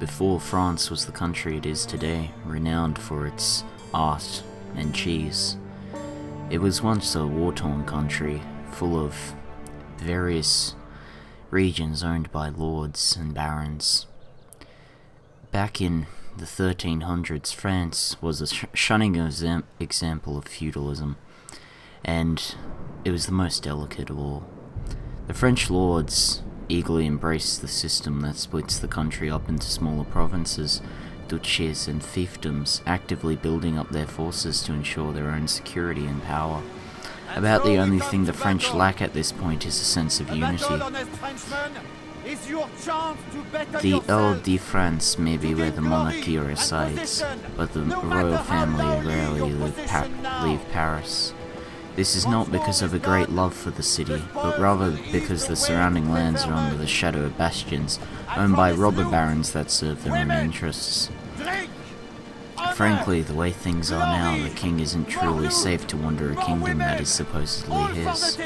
before France was the country it is today, renowned for its art and cheese. It was once a war-torn country, full of various regions owned by lords and barons. Back in the 1300s, France was a shunning example of feudalism, and it was the most delicate of all. The French lords eagerly embraced the system that splits the country up into smaller provinces, duchies and fiefdoms, actively building up their forces to ensure their own security and power. About the only thing the French lack at this point is a sense of unity. The Earl de France may be where the monarchy resides, but the royal family rarely leave Paris. This is not because of a great love for the city, but rather because the surrounding lands are under the shadow of bastions, owned by robber barons that serve their own interests. Frankly, the way things are now, the king isn't truly safe to wander a kingdom that is supposedly his.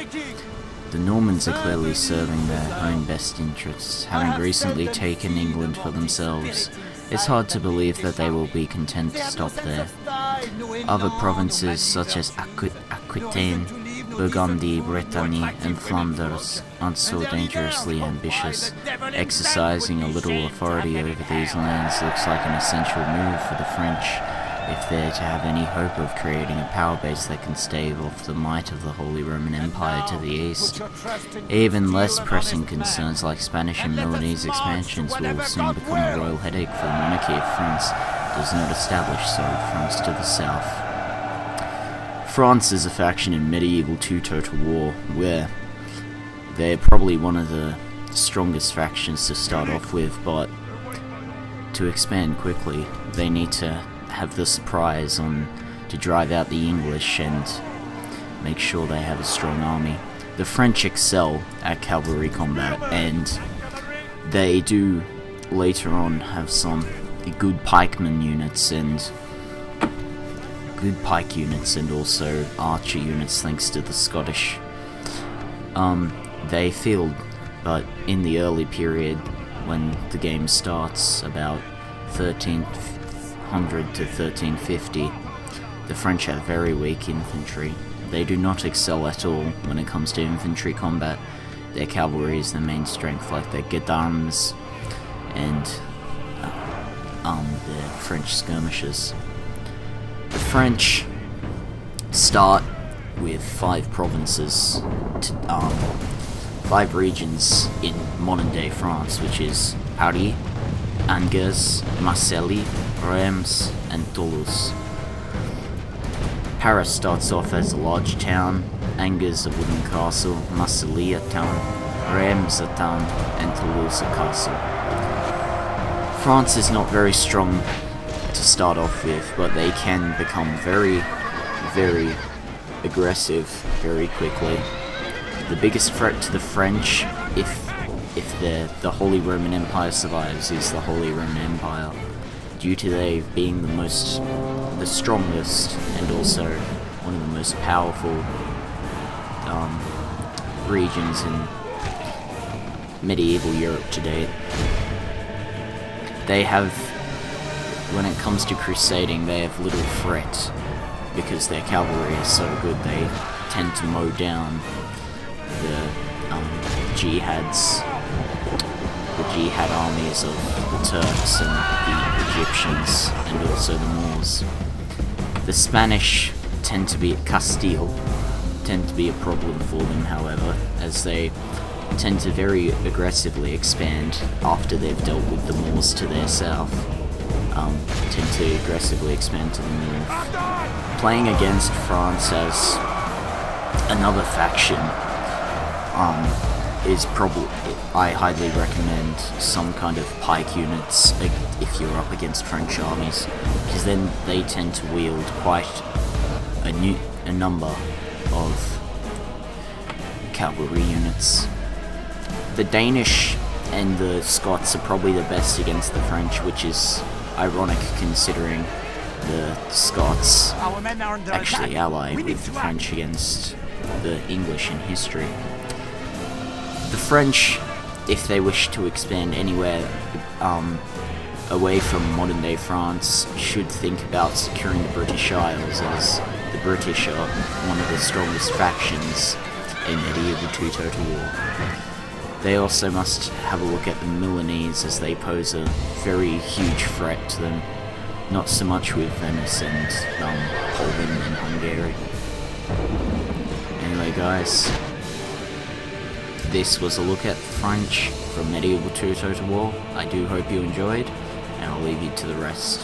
The Normans are clearly serving their own best interests, having recently taken England for themselves. It's hard to believe that they will be content to stop there. Other provinces such as Aquitaine, Burgundy, Brittany, and Flanders aren't so dangerously ambitious. Exercising a little authority over these lands looks like an essential move for the French if they're to have any hope of creating a power base that can stave off the might of the Holy Roman Empire to the east. Even less pressing concerns like Spanish and Milanese expansions will soon become a royal headache for the monarchy if France does not establish solid fronts to the south. France is a faction in medieval two-total war, where they're probably one of the strongest factions to start off with, but to expand quickly, they need to have the surprise on to drive out the English and make sure they have a strong army. The French excel at cavalry combat, and they do later on have some good pikeman units and good pike units and also archer units thanks to the Scottish. They field, but in the early period when the game starts, about 1300 to 1350, the French have very weak infantry. They do not excel at all when it comes to infantry combat. Their cavalry is their main strength, like their gendarmes and the French skirmishers. The French start with 5 provinces, 5 regions in modern-day France, which is Paris, Angers, Marseille, Reims, and Toulouse. Paris starts off as a large town, Angers a wooden castle, Marseille a town, Reims a town, and Toulouse a castle. France is not very strong to start off with, but they can become very, very aggressive very quickly. The biggest threat to the French, if the Holy Roman Empire survives, is the Holy Roman Empire, due to they being the strongest and also one of the most powerful regions in medieval Europe today. They have, when it comes to crusading, they have little threat because their cavalry is so good. They tend to mow down the jihad armies of the Turks and the Egyptians and also the Moors. The Spanish tend to be a problem for them, however, as they tend to very aggressively expand after they've dealt with the Moors to their south. Tend to aggressively expand to the north. Playing against France as another faction is probably, I highly recommend some kind of pike units if you're up against French armies, because then they tend to wield quite a number of cavalry units. The Danish and the Scots are probably the best against the French, which is ironic considering the Scots actually ally with the French against the English in history. The French, if they wish to expand anywhere, away from modern day France should think about securing the British Isles, as the British are one of the strongest factions in medieval two-total war. They also must have a look at the Milanese, as they pose a very huge threat to them, not so much with Venice and Poland and Hungary. Anyway guys, this was a look at the French from medieval two-total war. I do hope you enjoyed, and I'll leave you to the rest.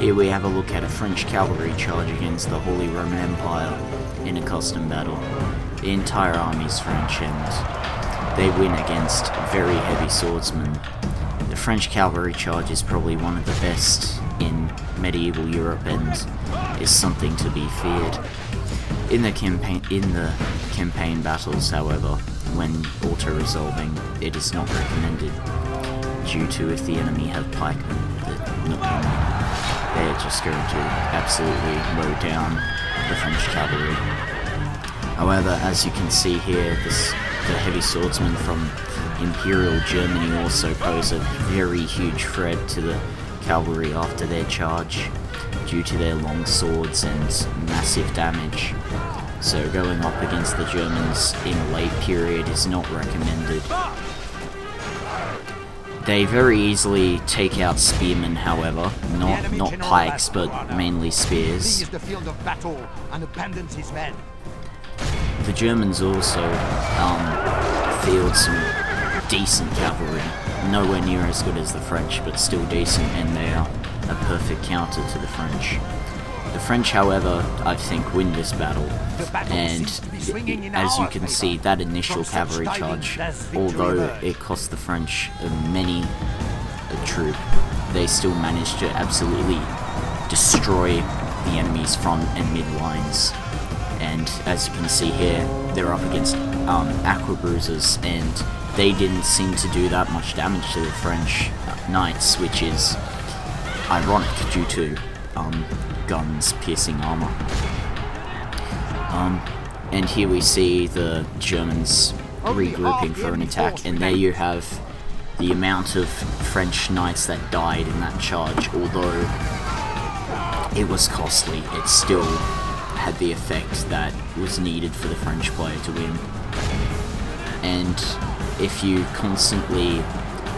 Here we have a look at a French cavalry charge against the Holy Roman Empire in a custom battle. The entire army is French, and they win against very heavy swordsmen. The French cavalry charge is probably one of the best in medieval Europe and is something to be feared. In the campaign battles, however, when auto-resolving, it is not recommended, due to if the enemy have pikemen, they're just going to absolutely mow down the French cavalry. However, as you can see here, the heavy swordsmen from Imperial Germany also pose a very huge threat to the cavalry after their charge, due to their long swords and massive damage. So going up against the Germans in a late period is not recommended. They very easily take out spearmen, however, not pikes, but mainly spears. The Germans also field some decent cavalry, nowhere near as good as the French, but still decent, and they are a perfect counter to the French. The French, however, I think win this battle, and as you can see, that initial cavalry charge, although it cost the French many a troop, they still managed to absolutely destroy the enemy's front and mid lines. And as you can see here, they're up against Arquebusiers, and they didn't seem to do that much damage to the French knights, which is ironic due to guns piercing armor. And here we see the Germans regrouping for an attack, and there you have the amount of French knights that died in that charge. Although it was costly, it still had the effect that was needed for the French player to win. And if you constantly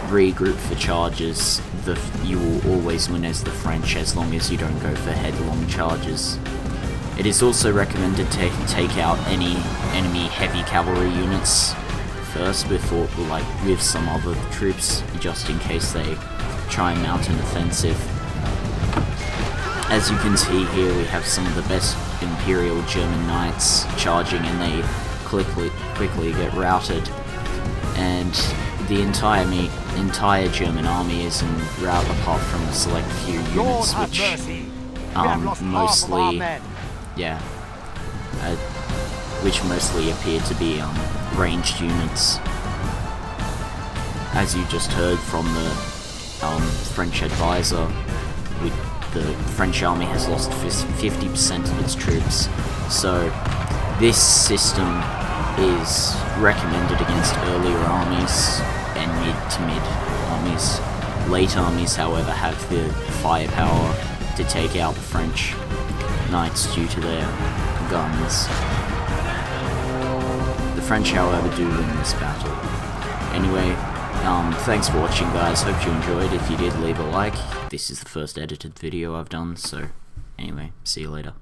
regroup for charges, you will always win as the French, as long as you don't go for headlong charges. It is also recommended to take out any enemy heavy cavalry units first, before, like, with some other troops, just in case they try and mount an offensive. As you can see here, we have some of the best Imperial German knights charging, and they quickly get routed. And the entire German army is in rout, apart from a select few units, which mostly appear to be ranged units. As you just heard from the French advisor, the French army has lost 50% of its troops. So this system is recommended against earlier armies and mid armies. Late armies, however, have the firepower to take out the French knights due to their guns. The French, however, do win this battle. Anyway, thanks for watching, guys. Hope you enjoyed. If you did, leave a like. This is the first edited video I've done, so anyway, see you later.